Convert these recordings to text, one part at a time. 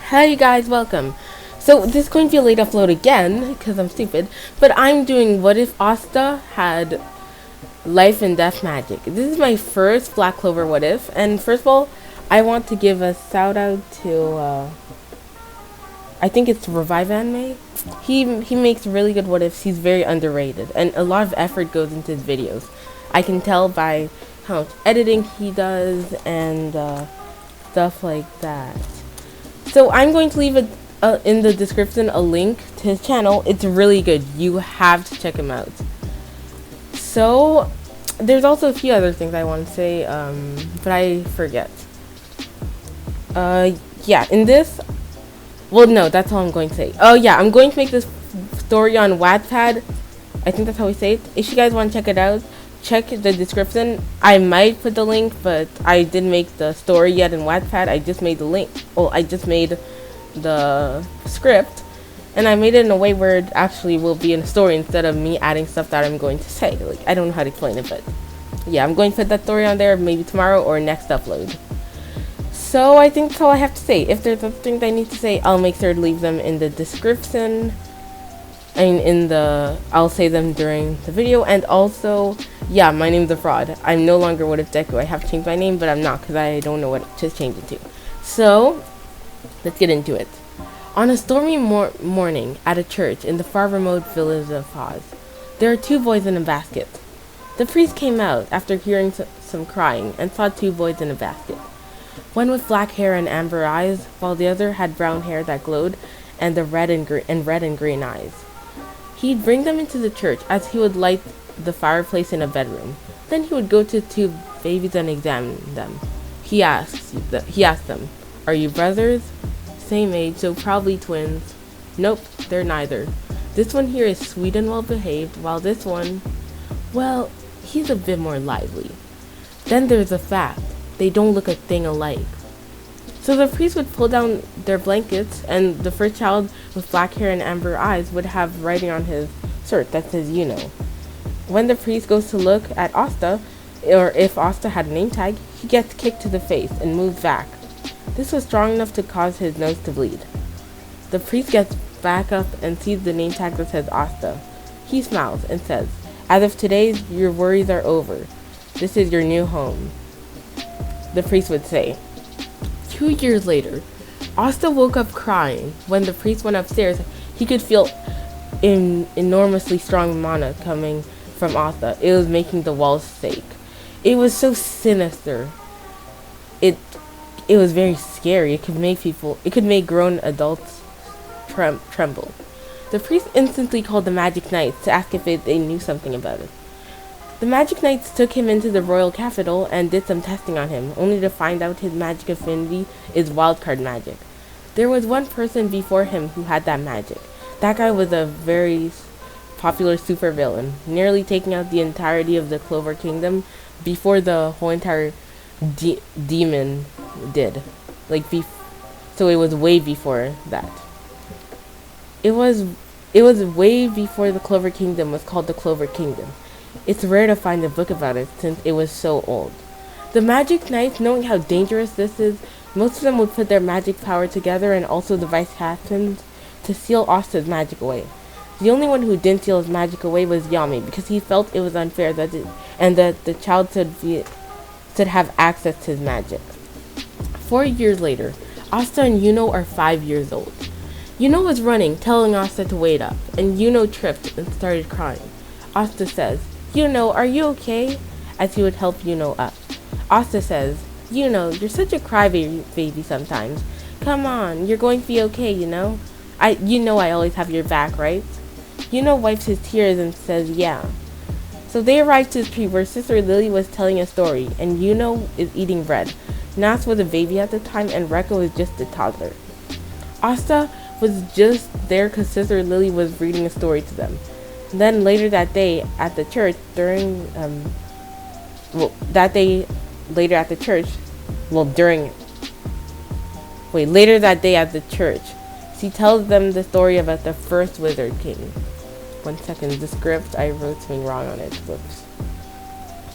Hey guys, welcome. So this is going to be a late upload again because I'm stupid, but I'm doing what if Asta had life and death magic. This is my first Black Clover what if, and first of all, I want to give a shout out to I think it's Revive Anime. He makes really good what ifs. He's very underrated, and a lot of effort goes into his videos. I can tell by how much editing he does and stuff like that. So I'm going to leave in the description a link to his channel. It's really good. You have to check him out. So there's also a few other things I want to say, but I forget. Yeah, in this, well, no, that's all I'm going to say. Oh yeah, I'm going to make this story on Wattpad. I think that's how we say it. If you guys want to check it out, check the description. I might put the link, but I didn't make the story yet in Wattpad. I just made the link. Well, I just made the script, and I made it in a way where it actually will be in a story instead of me adding stuff that I'm going to say. Like, I don't know how to explain it, but yeah, I'm going to put that story on there maybe tomorrow or next upload. So I think that's all I have to say. If there's other things I need to say, I'll make sure to leave them in the description. I'll say them during the video. And also, yeah, my name's a fraud. I'm no longer What If Deku. I have changed my name, but I'm not because I don't know what to change it to. So, let's get into it. On a stormy morning at a church in the far remote village of Oz, there are two boys in a basket. The priest came out after hearing some crying and saw two boys in a basket. One with black hair and amber eyes, while the other had brown hair that glowed and the red and green eyes. He'd bring them into the church as he would light the fireplace in a bedroom. Then he would go to two babies and examine them. He asked them, "Are you brothers?" "Same age, so probably twins." "Nope, they're neither. This one here is sweet and well behaved, while this one, well, he's a bit more lively. Then there's the fact, they don't look a thing alike." So the priest would pull down their blankets, and the first child with black hair and amber eyes would have writing on his shirt that says, "You know." When the priest goes to look at Asta, or if Asta had a name tag, he gets kicked to the face and moved back. This was strong enough to cause his nose to bleed. The priest gets back up and sees the name tag that says Asta. He smiles and says, "As of today, your worries are over. This is your new home," the priest would say. 2 years later, Asta woke up crying. When the priest went upstairs, he could feel enormously strong mana coming from Asta. It was making the walls shake. It was so sinister. It was very scary. It could make grown adults tremble. The priest instantly called the Magic Knights to ask if they knew something about it. The Magic Knights took him into the royal capital and did some testing on him, only to find out his magic affinity is wildcard magic. There was one person before him who had that magic. That guy was a very popular supervillain, nearly taking out the entirety of the Clover Kingdom before the whole entire demon did. So it was way before that. It was way before the Clover Kingdom was called the Clover Kingdom. It's rare to find a book about it since it was so old. The Magic Knights, knowing how dangerous this is, most of them would put their magic power together and also devise captains to seal Asta's magic away. The only one who didn't seal his magic away was Yami, because he felt it was unfair that the child should have access to his magic. 4 years later, Asta and Yuno are 5 years old. Yuno was running, telling Asta to wait up, and Yuno tripped and started crying. Asta says, "Yuno, are you okay?" as he would help Yuno up. Asta says, "Yuno, you're such a crybaby sometimes. Come on, you're going to be okay, you know? I always have your back, right?" Yuno wipes his tears and says, "Yeah." So they arrived to the tree where Sister Lily was telling a story, and Yuno is eating bread. Nas was a baby at the time, and Rekka was just a toddler. Asta was just there because Sister Lily was reading a story to them. Then later that day at the church, later that day at the church, she tells them the story about the first Wizard King. 1 second, the script, I wrote something wrong on it. Whoops.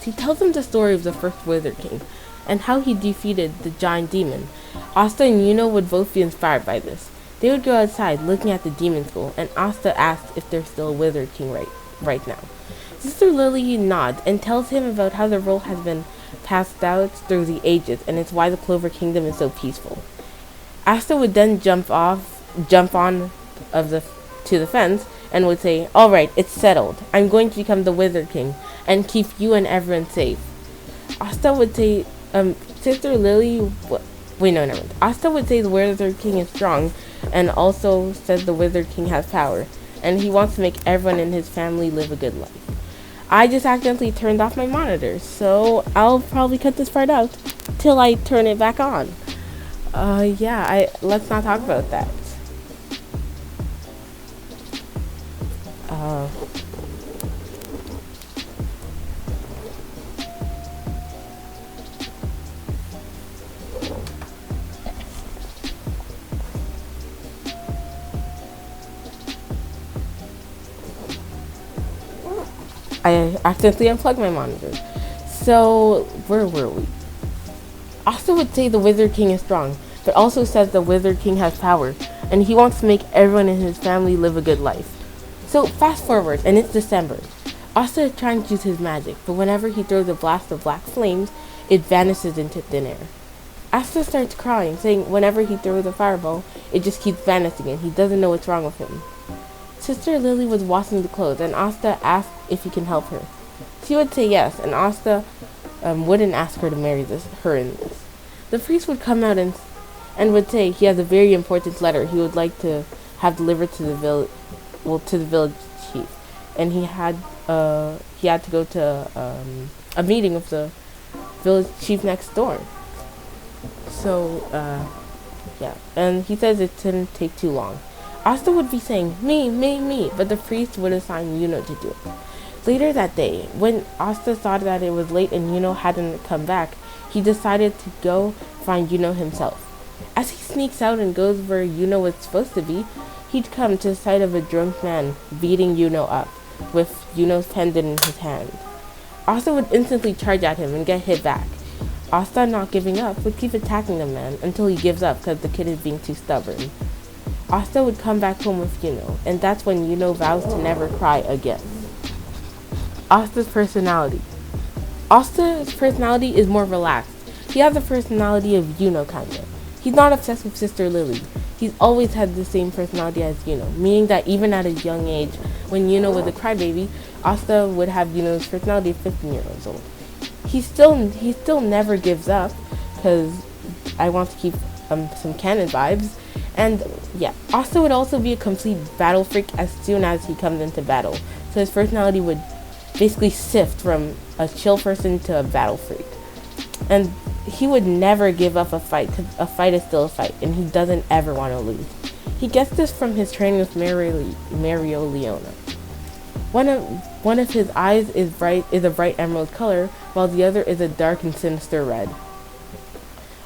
She tells them the story of the first Wizard King. and how he defeated the giant demon. Asta and Yuno would both be inspired by this. They would go outside looking at the demon school, and Asta asks if there's still a Wizard King right now. Sister Lily nods and tells him about how the role has been passed out through the ages, and it's why the Clover Kingdom is so peaceful. Asta would then jump on to the fence and would say, "All right, it's settled. I'm going to become the Wizard King and keep you and everyone safe." Asta would say, Sister Lily, wait, no, never mind. Asta would say the Wizard King is strong, and also says the Wizard King has power, and he wants to make everyone in his family live a good life. I just accidentally turned off my monitor, so I'll probably cut this part out till I turn it back on. Let's not talk about that. I accidentally unplugged my monitor. So, where were we? Asta would say the Wizard King is strong, but also says the Wizard King has power, and he wants to make everyone in his family live a good life. So, fast forward, and it's December. Asta is trying to use his magic, but whenever he throws a blast of black flames, it vanishes into thin air. Asta starts crying, saying whenever he throws a fireball, it just keeps vanishing, and he doesn't know what's wrong with him. Sister Lily was washing the clothes, and Asta asked if he can help her. She would say yes, and Asta wouldn't ask her to marry her in this. The priest would come out and would say he has a very important letter he would like to have delivered to the village chief, and he had to go to a meeting with the village chief next door. So and he says it didn't take too long. Asta would be saying, me, but the priest would assign Yuno to do it. Later that day, when Asta thought that it was late and Yuno hadn't come back, he decided to go find Yuno himself. As he sneaks out and goes where Yuno was supposed to be, he'd come to the sight of a drunk man beating Yuno up, with Yuno's pendant in his hand. Asta would instantly charge at him and get hit back. Asta, not giving up, would keep attacking the man until he gives up because the kid is being too stubborn. Asta would come back home with Yuno, and that's when Yuno vows to never cry again. Asta's personality. Asta's personality is more relaxed. He has the personality of Yuno, kinda. He's not obsessed with Sister Lily. He's always had the same personality as Yuno, meaning that even at a young age, when Yuno was a crybaby, Asta would have Yuno's personality of 15 years old. He still never gives up, because I want to keep some canon vibes. And yeah, Asta would also be a complete battle freak as soon as he comes into battle. So his personality would basically shift from a chill person to a battle freak. And he would never give up a fight, because a fight is still a fight, and he doesn't ever want to lose. He gets this from his training with Mereoleona. One of his eyes is a bright emerald color, while the other is a dark and sinister red.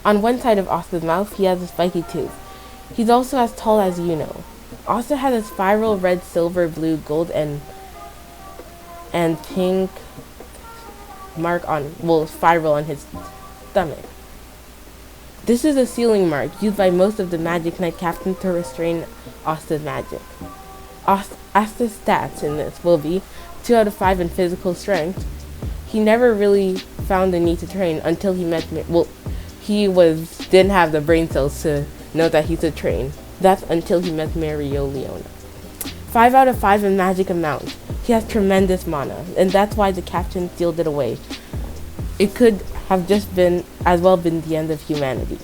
On one side of Asta's mouth, he has a spiky tooth. He's also as tall as Yuno. Asta has a spiral red, silver, blue, gold, and pink spiral on his stomach. This is a sealing mark used by most of the Magic Knight captains to restrain Asta's magic. Asta's stats in this will be 2 out of 5 in physical strength. He never really found the need to train until he met didn't have the brain cells to know that he should train. That's until he met Mereoleona. 5 out of 5 in magic amount. He has tremendous mana, and that's why the captain sealed it away. It could have just been the end of humanity.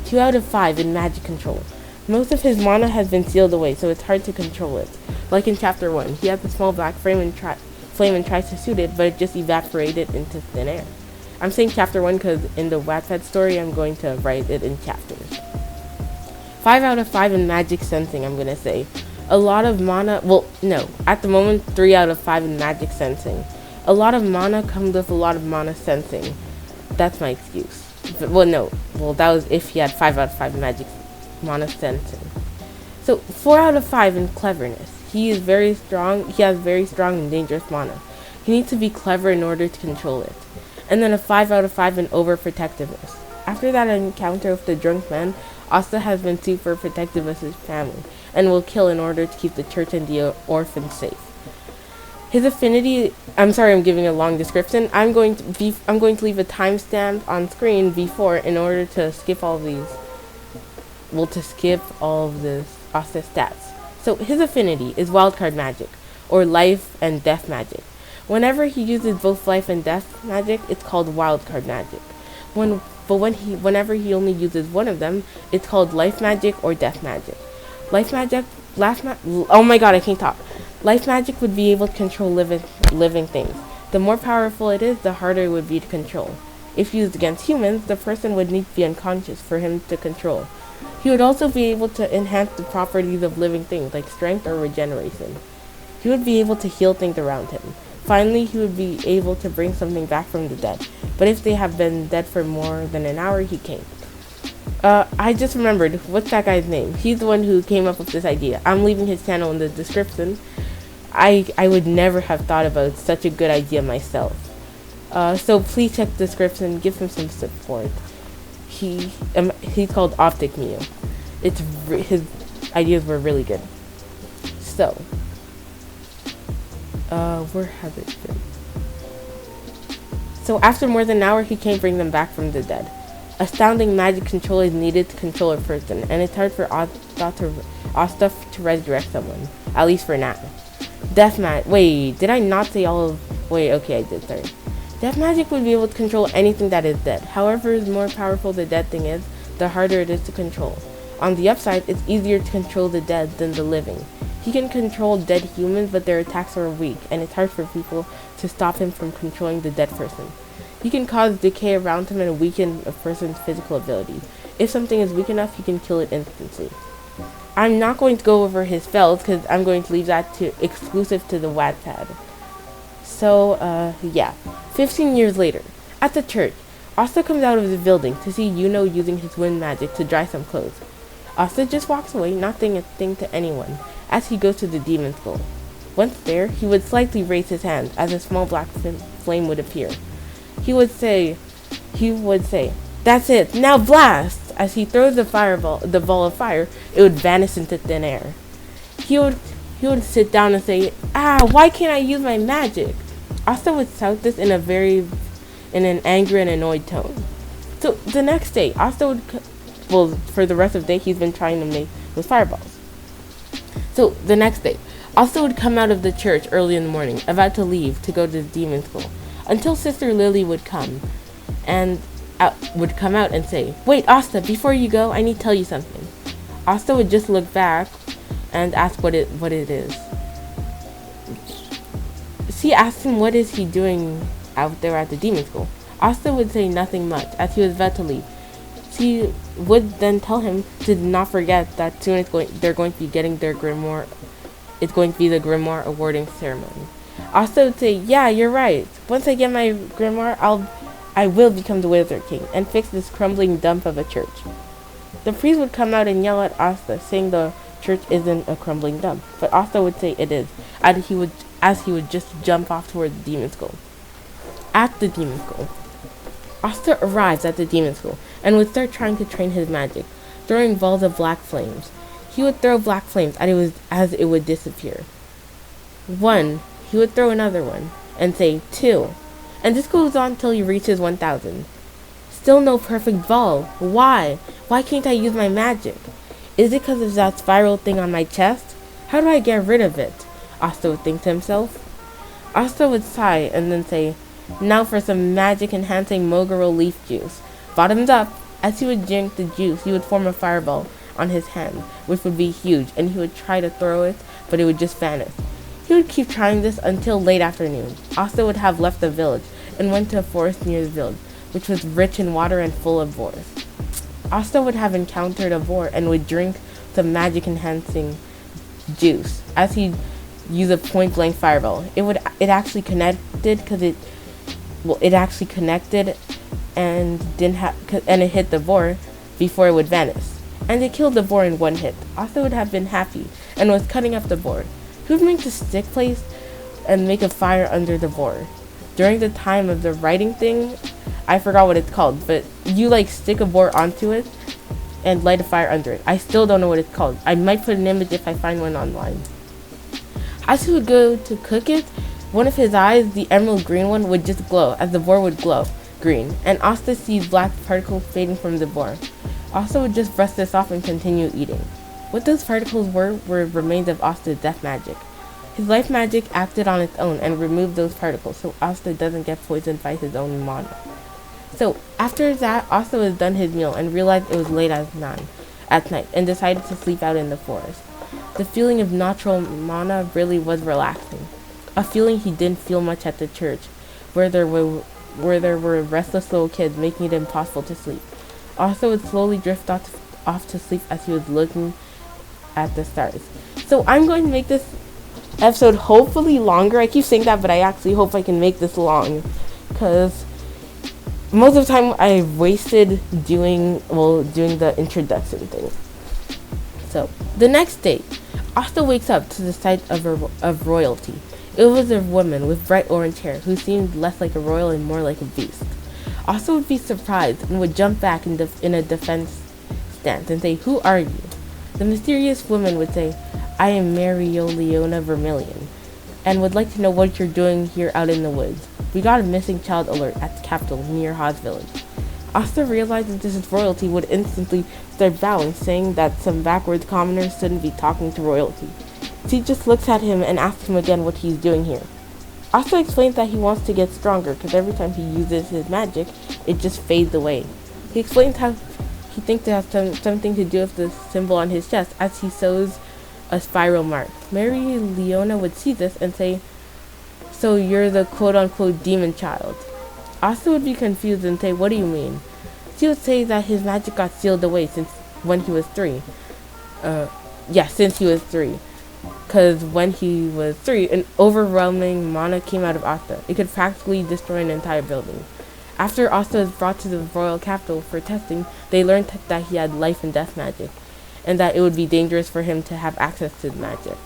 2 out of 5 in magic control. Most of his mana has been sealed away, so it's hard to control it. Like in chapter 1, he has a small black flame and tries to shoot it, but it just evaporated into thin air. I'm saying chapter 1 because in the Wattpad story, I'm going to write it in chapters. 5 out of 5 in magic sensing, I'm going to say. A lot of mana, at the moment, 3 out of 5 in magic sensing. A lot of mana comes with a lot of mana sensing. That's my excuse. That was if he had 5 out of 5 magic mana sensing. So, 4 out of 5 in cleverness. He is very strong, he has very strong and dangerous mana. He needs to be clever in order to control it. and then a 5 out of 5 in overprotectiveness. After that encounter with the drunk man, Asta has been super protective of his family and will kill in order to keep the church and the orphans safe. His affinity, I'm sorry I'm giving a long description. I'm going to leave a timestamp on screen before in order to skip all of these. Well, to skip all of this Asta stats. So his affinity is wildcard magic, or life and death magic. Whenever he uses both life and death magic, it's called wildcard magic. Whenever he only uses one of them, it's called life magic or death magic. Oh my god, I can't talk. Life magic would be able to control living things. The more powerful it is, the harder it would be to control. If used against humans, the person would need to be unconscious for him to control. He would also be able to enhance the properties of living things, like strength or regeneration. He would be able to heal things around him. Finally, he would be able to bring something back from the dead. But if they have been dead for more than an hour, he can't. I just remembered, what's that guy's name? He's the one who came up with this idea. I'm leaving his channel in the description. I would never have thought about such a good idea myself. So please check the description, give him some support. He's called Optic Mew. His ideas were really good. So, where has it been? So after more than an hour, he can't bring them back from the dead. Astounding magic control is needed to control a person, and it's hard for Asta to resurrect someone, at least for now. Wait, did I not say all of... Wait, okay, I did, sorry. Death magic would be able to control anything that is dead. However, the more powerful the dead thing is, the harder it is to control. On the upside, it's easier to control the dead than the living. He can control dead humans, but their attacks are weak, and it's hard for people to stop him from controlling the dead person. He can cause decay around him and weaken a person's physical abilities. If something is weak enough, he can kill it instantly. I'm not going to go over his spells, because I'm going to leave that exclusive to the Wattpad. So, yeah. 15 years later, at the church, Asta comes out of the building to see Yuno using his wind magic to dry some clothes. Asta just walks away, not saying a thing to anyone, as he goes to the demon school. Once there, he would slightly raise his hand as a small black flame would appear. He would say, "That's it, now blast!" As he throws the ball of fire, it would vanish into thin air. He would sit down and say, why can't I use my magic? Asta would shout this in an angry and annoyed tone. So the next day, Asta would, for the rest of the day, he's been trying to make those fireballs. So the next day, Asta would come out of the church early in the morning, about to leave to go to the demon school, until Sister Lily would come out and say, "Wait, Asta, before you go, I need to tell you something." Asta would just look back and ask what it is. She asked him what is he doing out there at the demon school. Asta would say nothing much, as he was about to leave. She would then tell him to not forget that soon they're going to be getting their Grimoire. It's going to be the Grimoire awarding ceremony. Asta would say, "Yeah, you're right. Once I get my Grimoire, I will become the Wizard King and fix this crumbling dump of a church." The priest would come out and yell at Asta, saying the church isn't a crumbling dump, but Asta would say it is, as he would just jump off toward the demon school. At the demon school, Asta arrives at the demon school and would start trying to train his magic, throwing balls of black flames. He would throw black flames as it would disappear. 1, he would throw another one and say 2, and this goes on till he reaches 1,000. Still no perfect ball. Why? Why can't I use my magic? Is it because of that spiral thing on my chest? How do I get rid of it? Asta would think to himself. Asta would sigh and then say, "Now for some magic-enhancing Moguro leaf juice." Bottoms up. As he would drink the juice, he would form a fireball on his hand, which would be huge, and he would try to throw it, but it would just vanish. He would keep trying this until late afternoon. Asta would have left the village and went to a forest near the village, which was rich in water and full of boars. Asta would have encountered a boar and would drink some magic-enhancing juice. As he used a point-blank fireball, it actually connected and it hit the boar before it would vanish, and it killed the boar in one hit. Asta would have been happy and was cutting up the boar. He would make the stick place and make a fire under the boar. during the time of the writing thing, I forgot what it's called, but you like stick a board onto it and light a fire under it. I still don't know what it's called. I might put an image if I find one online. As he would go to cook it, one of his eyes, the emerald green one, would just glow as the board would glow green, and Asta sees black particles fading from the board. Asta would just brush this off and continue eating. What those particles were remains of Asta's death magic. His life magic acted on its own and removed those particles so Asta doesn't get poisoned by his own mana. So after that, Asta was done his meal and realized it was late at night and decided to sleep out in the forest. The feeling of natural mana really was relaxing, a feeling he didn't feel much at the church, where there were restless little kids making it impossible to sleep. Asta would slowly drift off to sleep as he was looking at the stars. So I'm going to make this episode hopefully longer. I keep saying that, but I actually hope I can make this long, because most of the time I wasted doing the introduction thing. So the next day, Asta wakes up to the sight of royalty. It was a woman with bright orange hair who seemed less like a royal and more like a beast. Asta would be surprised and would jump back in a defense stance and say, "Who are you?" The mysterious woman would say, "I am Mereoleona Vermilion, and would like to know what you're doing here out in the woods. We got a missing child alert at the capital near Ha's village." Asta realized that this is royalty would instantly start bowing, saying that some backwards commoners shouldn't be talking to royalty. She just looks at him and asks him again what he's doing here. Asta explains that he wants to get stronger because every time he uses his magic, it just fades away. He explains how he thinks it has something to do with the symbol on his chest as he sews a spiral mark. Mereoleona would see this and say, "So you're the quote-unquote demon child." Asta would be confused and say, "What do you mean?" She would say that his magic got sealed away since he was 3. Since he was 3. Because when he was 3, an overwhelming mana came out of Asta. It could practically destroy an entire building. After Asta was brought to the royal capital for testing, they learned that he had life and death magic, and that it would be dangerous for him to have access to the magic.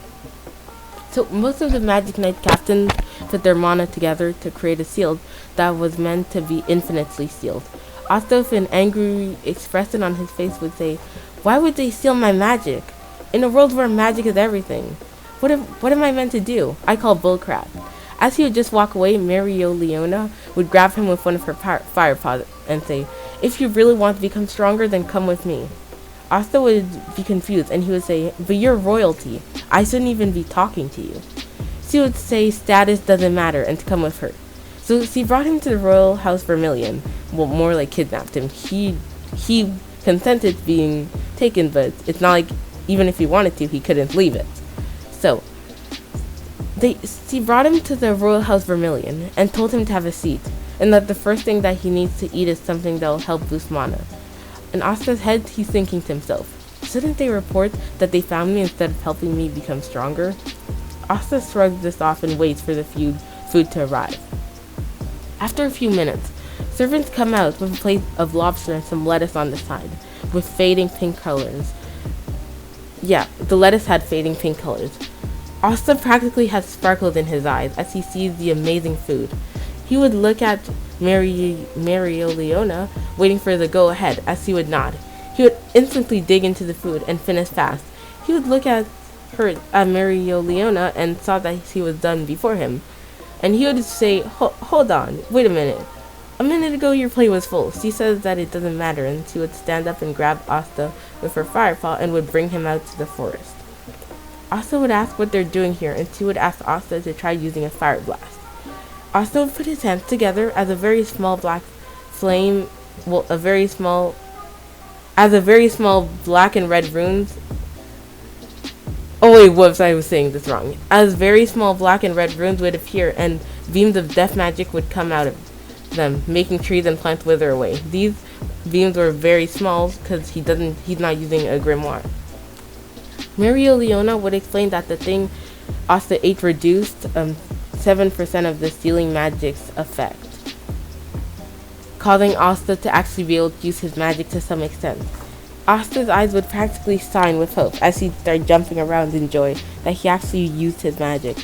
So most of the Magic Knight captains put their mana together to create a shield that was meant to be infinitely sealed. Asta, with an angry expression on his face, would say, "Why would they steal my magic? In a world where magic is everything. What am I meant to do? I call bullcrap." As he would just walk away, Mereoleona would grab him with one of her fire paws and say, "If you really want to become stronger, then come with me." Asta would be confused, and he would say, "But you're royalty. I shouldn't even be talking to you." She would say status doesn't matter and to come with her. So she brought him to the royal house Vermilion. Well, more like kidnapped him. He consented to being taken, but it's not like even if he wanted to, he couldn't leave it. So she brought him to the royal house Vermilion and told him to have a seat, and that the first thing that he needs to eat is something that will help boost mana. In Asta's head, he's thinking to himself, "Shouldn't they report that they found me instead of helping me become stronger?" Asta shrugs this off and waits for the food to arrive. After a few minutes, servants come out with a plate of lobster and some lettuce on the side, with fading pink colors. Yeah, the lettuce had fading pink colors. Asta practically has sparkles in his eyes as he sees the amazing food. He would look at Mereoleona, waiting for the go-ahead, as she would nod. He would instantly dig into the food and finish fast. He would look at Mereoleona and saw that he was done before him. And he would say, hold on, wait a minute. A minute ago your plate was full." She says that it doesn't matter, and she would stand up and grab Asta with her firepaw and would bring him out to the forest. Asta would ask what they're doing here, and she would ask Asta to try using a fire blast. Asta would put his hands together as a very small black flame, as a very small black and red runes. Oh wait, whoops, I was saying this wrong. As very small black and red runes would appear, and beams of death magic would come out of them, making trees and plants wither away. These beams were very small because he's not using a grimoire. Mereoleona would explain that the thing Asta ate reduced 7% of the stealing magic's effect, causing Asta to actually be able to use his magic to some extent. Asta's eyes would practically shine with hope as he'd start jumping around in joy that he actually used his magic.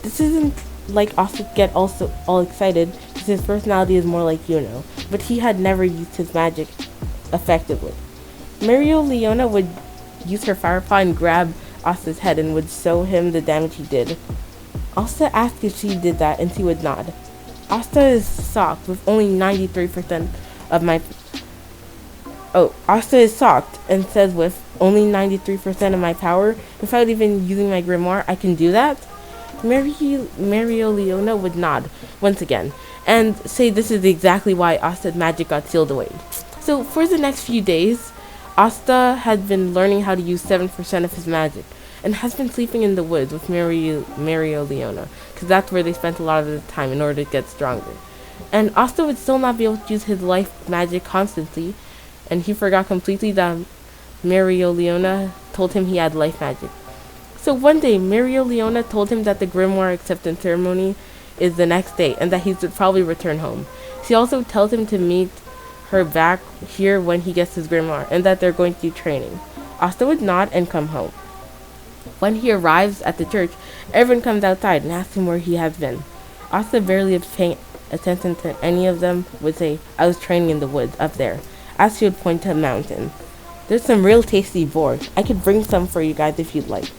This isn't like Asta get also all excited because his personality is more like Yuno, but he had never used his magic effectively. Mereoleona would use her firefly and grab Asta's head and would show him the damage he did. Asta asked if she did that and she would nod. Asta is shocked with only 93% of my... Asta is shocked and says with only 93% of my power, without even using my grimoire, I can do that? Mereoleona would nod once again and say this is exactly why Asta's magic got sealed away. So for the next few days, Asta had been learning how to use 7% of his magic and has been sleeping in the woods with Mereoleona because that's where they spent a lot of the time in order to get stronger. And Asta would still not be able to use his life magic constantly, and he forgot completely that Mereoleona told him he had life magic. So one day, Mereoleona told him that the Grimoire acceptance ceremony is the next day and that he should probably return home. She also tells him to meet her back here when he gets his Grimoire and that they're going to do training. Asta would nod and come home. When he arrives at the church, everyone comes outside and asks him where he has been. Asta, barely paying attention to any of them, would say, I was training in the woods up there, as she would point to a mountain. There's some real tasty boar. I could bring some for you guys if you'd like.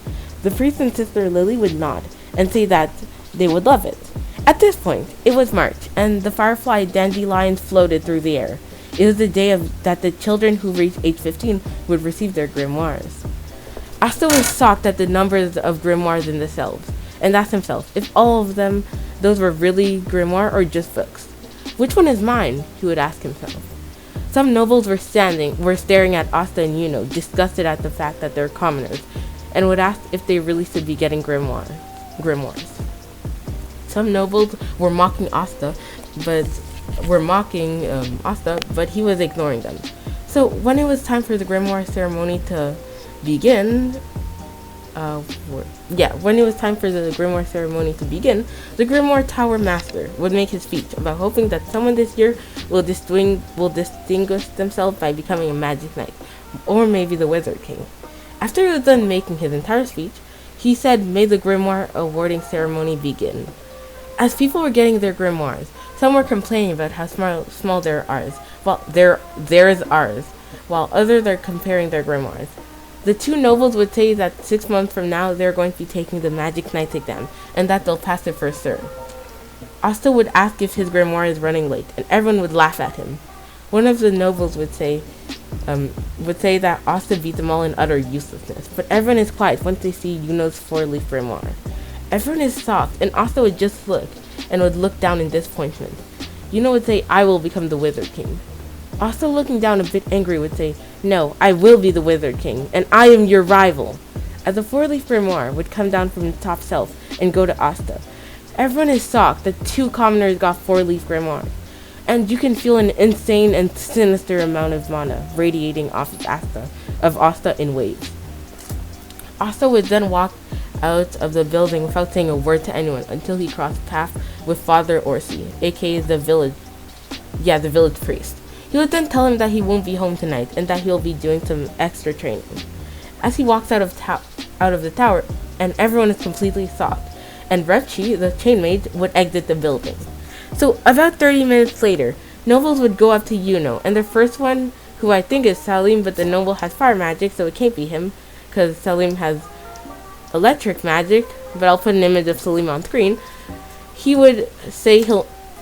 The priest and Sister Lily would nod and say that they would love it. At this point, it was March, and the firefly dandelions floated through the air. It was the day that the children who reached age 15 would receive their grimoires. Asta was shocked at the numbers of grimoires in the shelves, and asked himself if all of them, those were really grimoire or just books. Which one is mine? He would ask himself. Some nobles were staring at Asta and Yuno, disgusted at the fact that they're commoners, and would ask if they really should be getting grimoires. Some nobles were mocking Asta, but he was ignoring them. So when it was time for the grimoire ceremony to begin, the Grimoire Tower Master would make his speech about hoping that someone this year will distinguish themselves by becoming a magic knight, or maybe the Wizard King. After he was done making his entire speech, he said, "May the Grimoire awarding ceremony begin." As people were getting their grimoires, some were complaining about how small their theirs are, while others are comparing their grimoires. The two nobles would say that 6 months from now they're going to be taking the Magic Knight's exam, and that they'll pass it for sure. Asta would ask if his grimoire is running late, and everyone would laugh at him. One of the nobles would say that Asta beat them all in utter uselessness, but everyone is quiet once they see Yuno's 4-leaf grimoire. Everyone is shocked, and Asta would just look, and would look down in disappointment. Yuno would say, "I will become the Wizard King." Asta, looking down a bit angry, would say, "No, I will be the Wizard King, and I am your rival." As the 4-leaf grimoire would come down from the top shelf and go to Asta, everyone is shocked that 2 commoners got 4-leaf grimoires, and you can feel an insane and sinister amount of mana radiating off of Asta in waves. Asta would then walk out of the building without saying a word to anyone until he crossed paths with Father Orsi, aka the village priest. He would then tell him that he won't be home tonight and that he'll be doing some extra training. As he walks out of the tower, and everyone is completely shocked, and Revchi, the chain mage, would exit the building. So about 30 minutes later, nobles would go up to Yuno, and the first one, who I think is Salim, but the noble has fire magic, so it can't be him, because Salim has electric magic, but I'll put an image of Salim on screen. He would say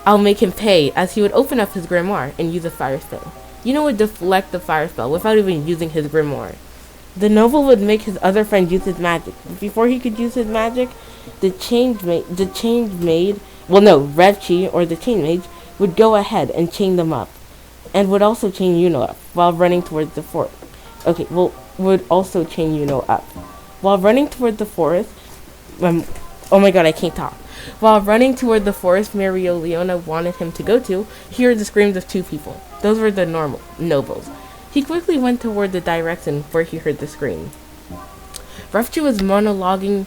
I'll make him pay, as he would open up his grimoire and use a fire spell. Yuno would deflect the fire spell without even using his grimoire. The noble would make his other friend use his magic, but before he could use his magic, Revchi, or the chain mage, would go ahead and chain them up, and would also chain Yuno up, while running towards the forest. Would also chain Yuno up. While running toward the forest, oh my god, I can't talk. While running toward the forest Mereoleona wanted him to go to, he heard the screams of 2 people. Those were the nobles. He quickly went toward the direction where he heard the scream. Revchi was monologuing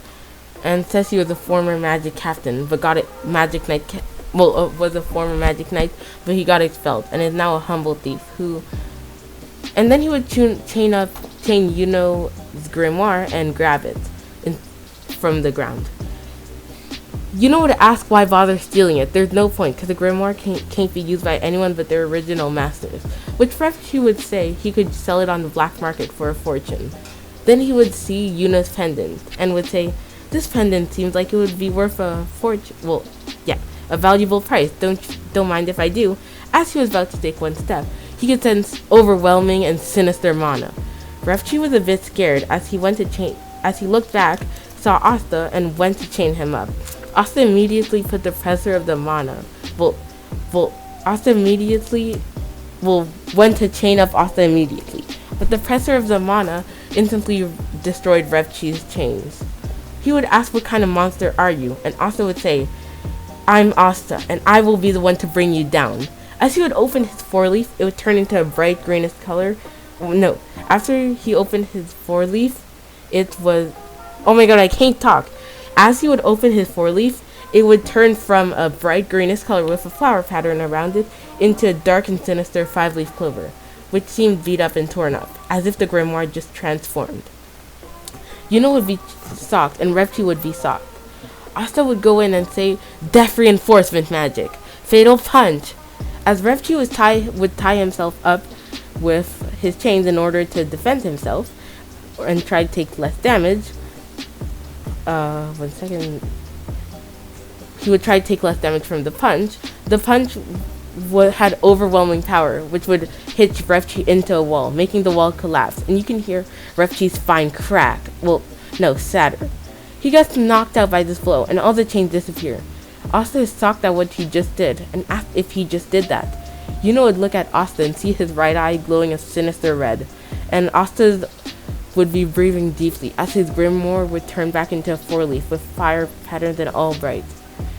and says he was a former magic captain, but got it was a former magic knight, but he got expelled and is now a humble thief and then he would chain Yuno's grimoire and grab it from the ground. Yuno would ask why bother stealing it. There's no point, because the grimoire can't be used by anyone but their original masters. Which Refchi would say he could sell it on the black market for a fortune. Then he would see Yuna's pendant, and would say, this pendant seems like it would be worth a fortune. Well, yeah, a valuable price. Don't mind if I do. As he was about to take one step, he could sense overwhelming and sinister mana. Refchi was a bit scared as he looked back, saw Asta, and went to chain him up. Asta immediately put the pressure of the mana. Went to chain up Asta immediately. But the pressure of the mana instantly destroyed Refchi's chains. He would ask, what kind of monster are you? And Asta would say, I'm Asta, and I will be the one to bring you down. As he would open his foreleaf, it would turn into a bright greenish color. No, after he opened his foreleaf, it was... Oh my god, I can't talk. As he would open his foreleaf, it would turn from a bright greenish color with a flower pattern around it into a dark and sinister 5-leaf clover, which seemed beat up and torn up, as if the grimoire just transformed. Yuno would be shocked, and Refchi would be shocked. Asta would go in and say, Death Reinforcement Magic! Fatal Punch! As Refchi would tie himself up with his chains in order to defend himself, and try to take less damage, he would try to take less damage from the punch. The punch had overwhelming power, which would hit Refchi into a wall, making the wall collapse, and you can hear Refchi's spine crack. Well, no, shatter. He gets knocked out by this blow, and all the chains disappear. Asta is shocked at what he just did, and asked if he just did that. Yuno would look at Asta and see his right eye glowing a sinister red, and Asta's would be breathing deeply as his grimoire would turn back into a 4-leaf with fire patterns and all bright.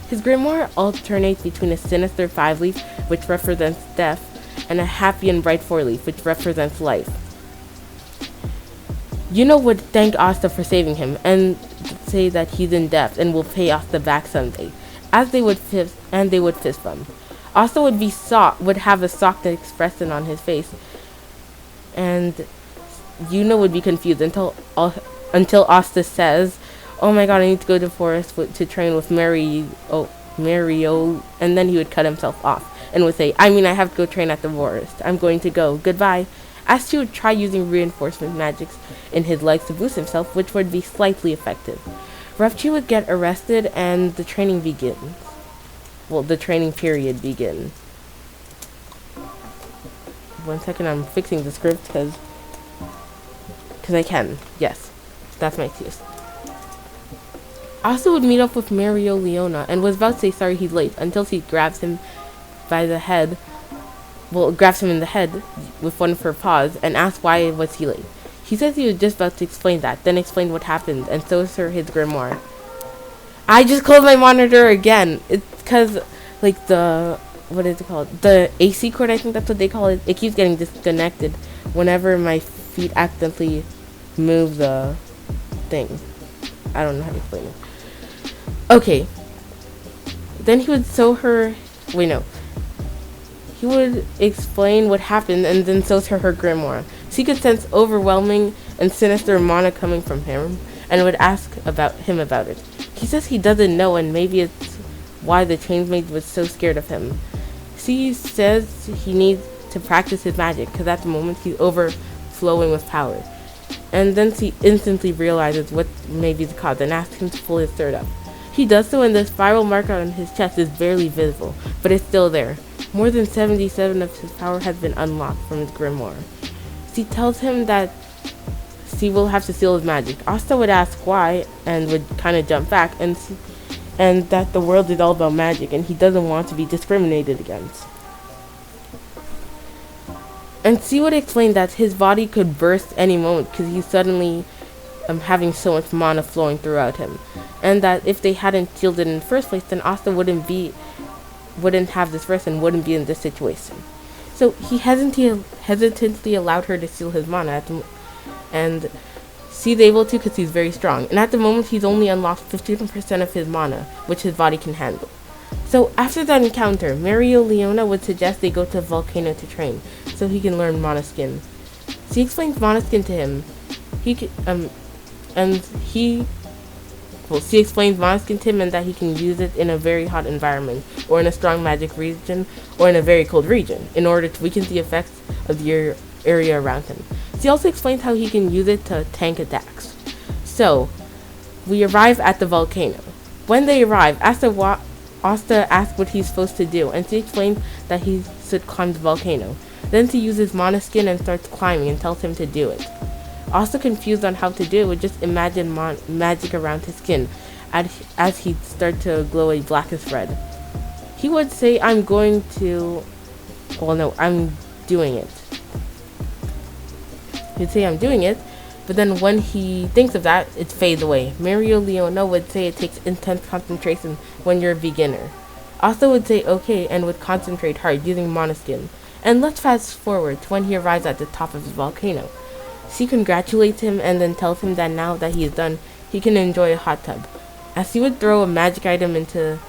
His grimoire alternates between a sinister 5-leaf, which represents death, and a happy and bright 4-leaf, which represents life. Yuno would thank Asta for saving him, and say that he's in debt and will pay Asta back someday, as they would fist bump. Asta would have a shocked expression on his face, and Yuno would be confused until Asta says, oh my god, I need to go to the forest to train with Mereoleona, and then he would cut himself off and would say, I have to go train at the forest. I'm going to go. Goodbye. As he would try using reinforcement magics in his legs to boost himself, which would be slightly effective. Refchi would get arrested and the training begins. Well, the training period begins. 1 second, I'm fixing the script because I can. Yes, that's my excuse. Asta would meet up with Mereoleona and was about to say sorry he's late until she grabs him by the head. Well, grabs him in the head with one of her paws and asks why was he late. He says he was just about to explain that, then explained what happened, and shows her his grimoire. I just closed my monitor again. It's because, like, what is it called? The AC cord, I think that's what they call it. It keeps getting disconnected whenever my feet accidentally move the thing. I don't know how to explain it. Okay. Then he would show her... Wait, no. He would explain what happened and then shows her grimoire. She could sense overwhelming and sinister mana coming from him and would ask him about it. He says he doesn't know, and maybe it's why the chainsmaid was so scared of him. She says he needs to practice his magic because at the moment he's overflowing with power. And then she instantly realizes what may be the cause and asks him to pull his shirt up. He does so, and the spiral mark on his chest is barely visible, but it's still there. More than 77 of his power has been unlocked from his grimoire. She tells him that she will have to seal his magic. Asta would ask why and would kind of jump back and that the world is all about magic and he doesn't want to be discriminated against. And she would explain that his body could burst any moment because he's suddenly having so much mana flowing throughout him, and that if they hadn't sealed it in the first place, then Asta wouldn't have this verse and wouldn't be in this situation. So he hesitantly allowed her to seal his mana, and she's able to because he's very strong. And at the moment, he's only unlocked 15% of his mana, which his body can handle. So after that encounter, Mereoleona would suggest they go to a volcano to train, so he can learn Mana Skin. She explains Mana Skin to him. Well, she explains Monoskin to him and that he can use it in a very hot environment, or in a strong magic region, or in a very cold region, in order to weaken the effects of the area around him. She also explains how he can use it to tank attacks. So, we arrive at the volcano. When they arrive, Asta asks what he's supposed to do, and she explains that he should climb the volcano. Then she uses Monoskin and starts climbing and tells him to do it. Also confused on how to do it, would just imagine magic around his skin as he'd start to glow a blackish red. He would say, I'm doing it. He'd say, I'm doing it, but then when he thinks of that, it fades away. Mereoleona would say it takes intense concentration when you're a beginner. Asta would say okay and would concentrate hard using Monoskin. And let's fast forward to when he arrives at the top of the volcano. She congratulates him and then tells him that now that he is done, he can enjoy a hot tub. As he would throw a magic item into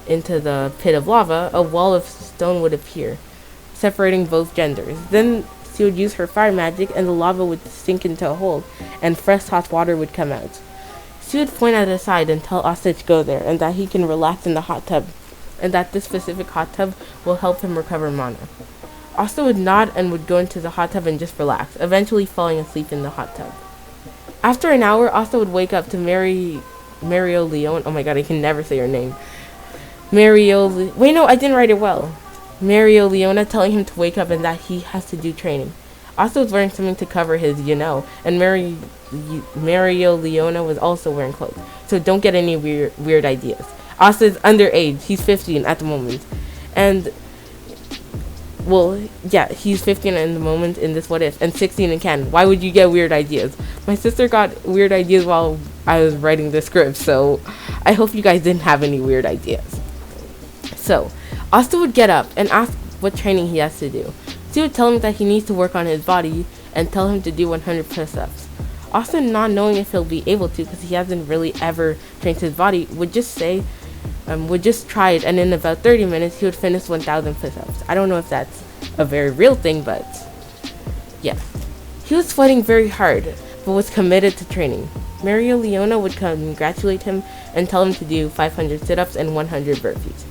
the pit of lava, a wall of stone would appear, separating both genders. Then she would use her fire magic and the lava would sink into a hole and fresh hot water would come out. She would point at his side and tell Asta to go there and that he can relax in the hot tub and that this specific hot tub will help him recover mana. Asta would nod and would go into the hot tub and just relax, eventually falling asleep in the hot tub. After an hour, Asta would wake up to Mereoleona. Oh my god, I can never say her name. Wait, no, I didn't write it well. Mereoleona telling him to wake up and that he has to do training. Asta was wearing something to cover his, and Mereoleona was also wearing clothes. So don't get any weird ideas. Asta is underage. He's 15 at the moment. And well, yeah, he's 15 in the moment in this what if, and 16 in canon. Why would you get weird ideas? My sister got weird ideas while I was writing the script, so I hope you guys didn't have any weird ideas. So, Asta would get up and ask what training he has to do. She would tell him that he needs to work on his body and tell him to do 100 push-ups. Asta, not knowing if he'll be able to because he hasn't really ever trained his body, would just try it, and in about 30 minutes he would finish 1,000 push-ups. I don't know if that's a very real thing, but yeah. He was sweating very hard, but was committed to training. Mereoleona would congratulate him and tell him to do 500 sit-ups and 100 burpees.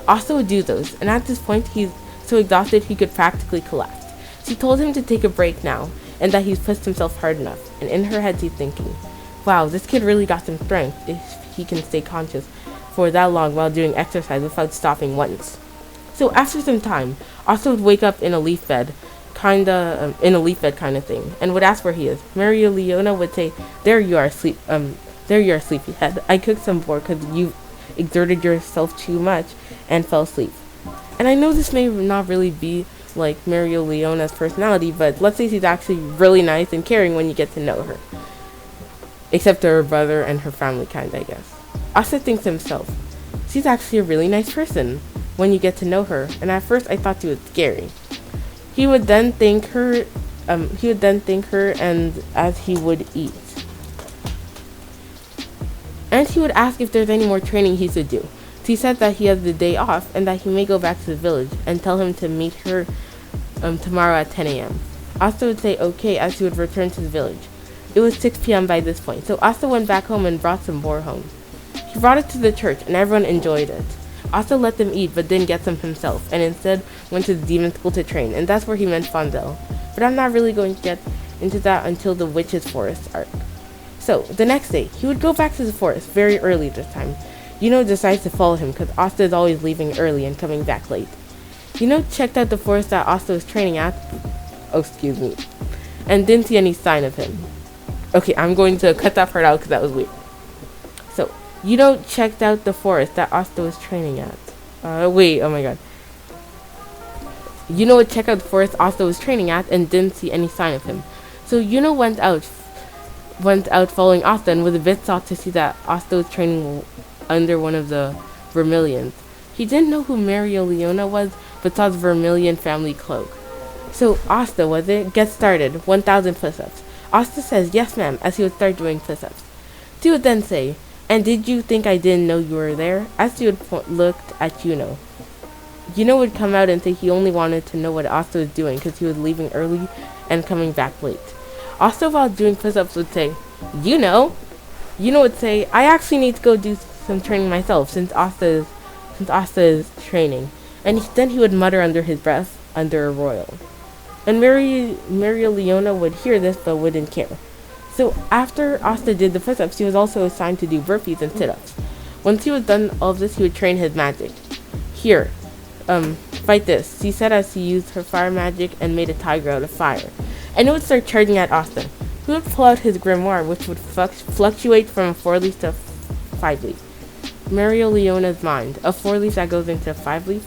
Asta would do those, and at this point he's so exhausted he could practically collapse. She told him to take a break now, and that he's pushed himself hard enough, and in her head she's thinking, wow, this kid really got some strength if he can stay conscious for that long while doing exercise without stopping once. So after some time, Asta would wake up in a leaf bed, kind of thing, and would ask where he is. Mereoleona would say, there you are, sleepyhead. I cooked some more because you exerted yourself too much and fell asleep. And I know this may not really be like Mereoleona's personality, but let's say she's actually really nice and caring when you get to know her. Except to her brother and her family kind, I guess. Asta thinks to himself, she's actually a really nice person when you get to know her, and at first I thought she was scary. He would then thank her, and as he would eat. And he would ask if there's any more training he should do. She said that he has the day off and that he may go back to the village and tell him to meet her tomorrow at 10 a.m. Asta would say okay as he would return to the village. It was 6 p.m. by this point, so Asta went back home and brought some boar home. He brought it to the church and everyone enjoyed it. Asta let them eat but didn't get some himself and instead went to the demon school to train, and that's where he met Fonzel. But I'm not really going to get into that until the Witch's Forest arc. So, the next day, he would go back to the forest very early this time. Decides to follow him because Asta is always leaving early and coming back late. Checked out the forest that Asta was training at. Oh, excuse me. And didn't see any sign of him. Okay, I'm going to cut that part out because that was weird. So, checked out the forest that Asta was training at. Wait, oh my god. Checked out the forest Asta was training at and didn't see any sign of him. So, went out following Asta and was a bit shocked to see that Asta was training under one of the Vermilions. He didn't know who Mereoleona was, but saw the Vermilion family cloak. So, Asta, was it? Get started. 1,000 push-ups. Asta says, yes ma'am, as he would start doing push-ups. She would then say, and did you think I didn't know you were there? As he would looked at Juno would come out and say he only wanted to know what Asta was doing because he was leaving early and coming back late. Asta, while doing push-ups, would say, You know would say, I actually need to go do some training myself since Asta is training. And then he would mutter under his breath, under a royal. And Mereoleona would hear this but wouldn't care. So after Asta did the press-ups, he was also assigned to do burpees and sit-ups. Once he was done all of this, he would train his magic. Here, fight this, he said as he used her fire magic and made a tiger out of fire. And it would start charging at Asta. He would pull out his grimoire, which would fluctuate from a 4-leaf to a 5-leaf. Mereoleona's mind, a 4-leaf that goes into a 5-leaf?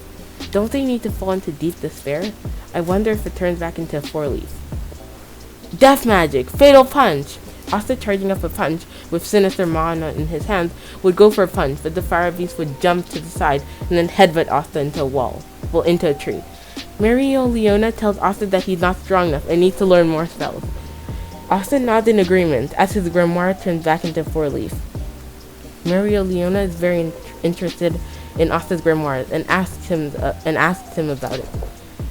Don't they need to fall into deep despair? I wonder if it turns back into a 4-leaf. Death magic! Fatal punch! Asta, charging up a punch with sinister mana in his hand, would go for a punch, but the fire beast would jump to the side and then headbutt Asta into a wall. Well, into a tree. Mereoleona tells Asta that he's not strong enough and needs to learn more spells. Asta nods in agreement as his grimoire turns back into 4-leaf. Mereoleona is very interested in Asta's grimoire and asks him about it.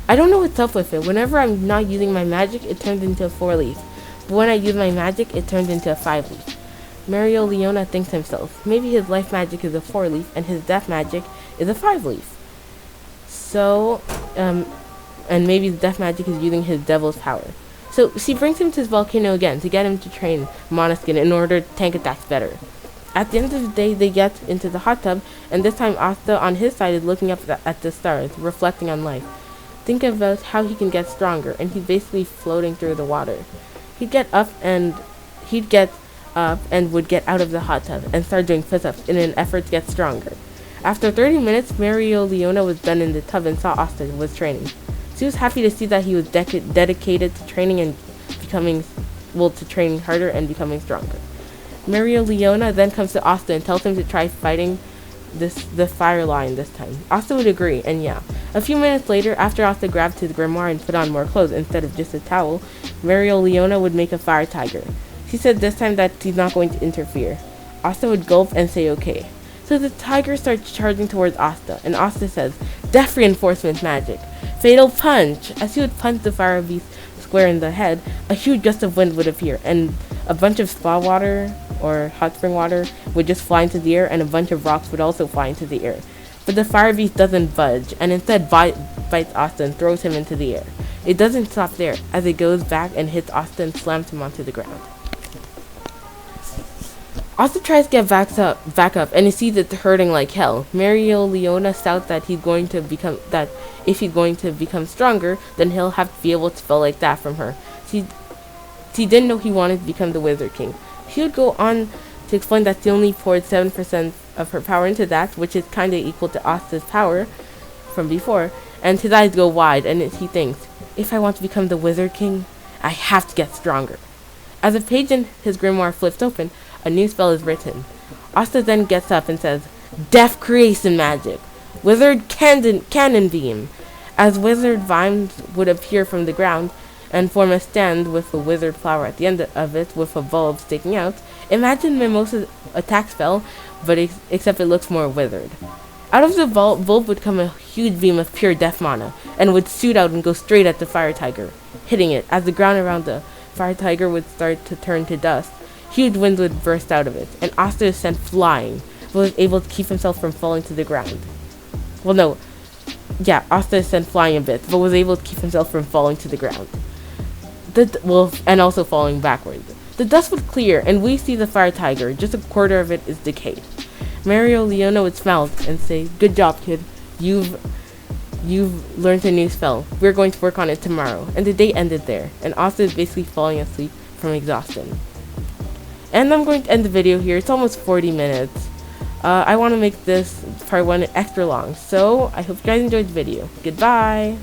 I don't know what's up with it. Whenever I'm not using my magic, it turns into a 4-leaf. But when I use my magic, it turns into a 5-leaf. Mereoleona thinks to himself, maybe his life magic is a 4-leaf and his death magic is a 5-leaf. So, and maybe the death magic is using his devil's power. So she brings him to his volcano again to get him to train Monoskin in order to tank attacks better. At the end of the day, they get into the hot tub, and this time Asta on his side is looking up at the stars, reflecting on life. Thinking about how he can get stronger, and he's basically floating through the water. He'd get up and would get out of the hot tub and start doing push-ups in an effort to get stronger. After 30 minutes, Mereoleona was done in the tub and saw Asta was training. She was happy to see that he was dedicated to training and to training harder and becoming stronger. Mereoleona then comes to Asta and tells him to try fighting the fire lion this time. Asta would agree, and yeah. A few minutes later, after Asta grabbed his grimoire and put on more clothes instead of just a towel, Mereoleona would make a fire tiger. She said this time that she's not going to interfere. Asta would gulp and say okay. So the tiger starts charging towards Asta, and Asta says, Death reinforcement magic. Fatal punch! As he would punch the fire beast square in the head, a huge gust of wind would appear, and a bunch of spa water, or hot spring water, would just fly into the air, and a bunch of rocks would also fly into the air. But the fire beast doesn't budge, and instead bites Asta and throws him into the air. It doesn't stop there, as it goes back and hits Asta and slams him onto the ground. Asta tries to get back up, and he sees it hurting like hell. Mereoleona shouts that if he's going to become stronger, then he'll have to be able to spell like that from her. She didn't know he wanted to become the Wizard King. She would go on to explain that she only poured 7% of her power into that, which is kinda equal to Asta's power from before, and his eyes go wide, and he thinks, if I want to become the Wizard King, I have to get stronger. As a page in his grimoire flips open, a new spell is written. Asta then gets up and says, Death creation magic! Wizard cannon beam! As wizard vines would appear from the ground, and form a stand with a wizard flower at the end of it with a bulb sticking out, imagine Mimosa's attack spell, but except it looks more withered. Out of the bulb would come a huge beam of pure death mana, and would shoot out and go straight at the fire tiger, hitting it. As the ground around the fire tiger would start to turn to dust, huge winds would burst out of it, and Asta is sent flying, but was able to keep himself from falling to the ground. Asta is sent flying a bit, but was able to keep himself from falling to the ground. And also falling backwards. The dust would clear, and we see the fire tiger. Just a quarter of it is decayed. Mereoleona would smile and say, Good job, kid. You've learned a new spell. We're going to work on it tomorrow. And the day ended there, and Asta is basically falling asleep from exhaustion. And I'm going to end the video here. It's almost 40 minutes. I want to make this part 1 extra long, so I hope you guys enjoyed the video. Goodbye!